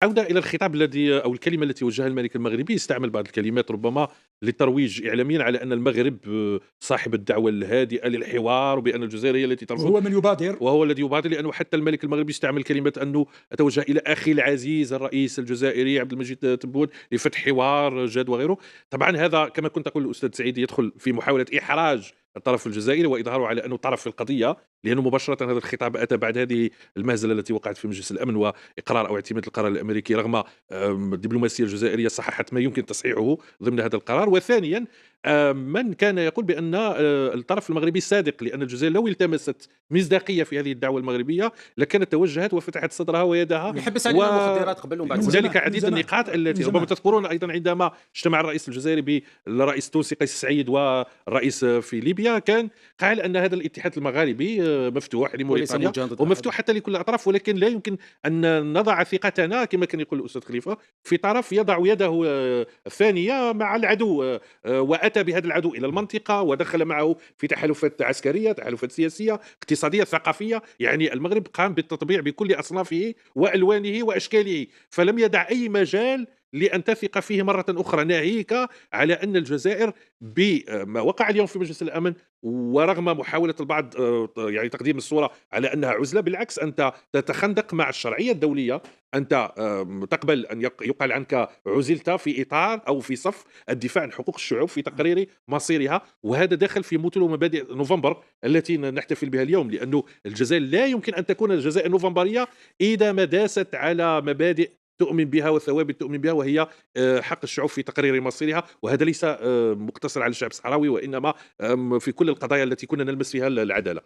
عودة إلى الخطاب الذي أو الكلمة التي وجهها الملك المغربي، استعمل بعض الكلمات ربما للترويج إعلاميًا على أن المغرب صاحب الدعوة الهادئة للحوار، وبأن الجزائر هي التي ترفض، وهو من يبادر. وهو الذي يبادر، لأنه حتى الملك المغربي استعمل كلمة أنه أتوجه إلى أخي العزيز الرئيس الجزائري عبد المجيد تبون لفتح حوار جاد وغيره. طبعًا هذا كما كنت تقول الأستاذ سعيد يدخل في محاولة إحراج الطرف الجزائري وإظهاره على أنه طرف في القضية، لأنه مباشرة هذا الخطاب أتى بعد هذه المهزلة التي وقعت في مجلس الأمن وإقرار أو اعتماد القرار الأمريكي، رغم الدبلوماسية الجزائرية صححت ما يمكن تصحيحه ضمن هذا القرار. وثانيا من كان يقول بأن الطرف المغربي صادق، لأن الجزائر لو التمست مصداقية في هذه الدعوة المغربية لكانت توجهت وفتحت صدرها ويدها. يحب يسألني عن المخدرات قبل ومن بعد. من وهنالك زمان، من عديد زمان، النقاط من التي ربما زمان. تذكرون أيضا عندما اجتمع الرئيس الجزائري بالرئيس التونسي قيس سعيد والرئيس في ليبيا، كان قال أن هذا الاتحاد المغاربي مفتوح وليس لموريتانيا موجها ضد أحد. ومفتوح حتى لكل الأطراف، ولكن لا يمكن أن نضع ثقتنا كما كان يقول الأستاذ خليفة في طرف يضع يده الثانية مع العدو، وأتى بهذا العدو إلى المنطقة ودخل معه في تحالفات عسكرية، تحالفات سياسية، اقتصادية، ثقافية. يعني المغرب قام بالتطبيع بكل أصنافه وألوانه وأشكاله، فلم يدع أي مجال لأن تثق فيه مرة أخرى، ناهيك على أن الجزائر بما وقع اليوم في مجلس الأمن، ورغم محاولة البعض يعني تقديم الصورة على أنها عزلة، بالعكس أنت تتخندق مع الشرعية الدولية. أنت تقبل أن يقال عنك عزلت في إطار أو في صف الدفاع عن حقوق الشعوب في تقرير مصيرها، وهذا داخل في مثل مبادئ نوفمبر التي نحتفل بها اليوم، لأنه الجزائر لا يمكن أن تكون الجزائر نوفمبرية إذا ما داست على مبادئ تؤمن بها وثوابت تؤمن بها، وهي حق الشعوب في تقرير مصيرها. وهذا ليس مقتصر على الشعب الصحراوي، وإنما في كل القضايا التي كنا نلمس فيها العدالة.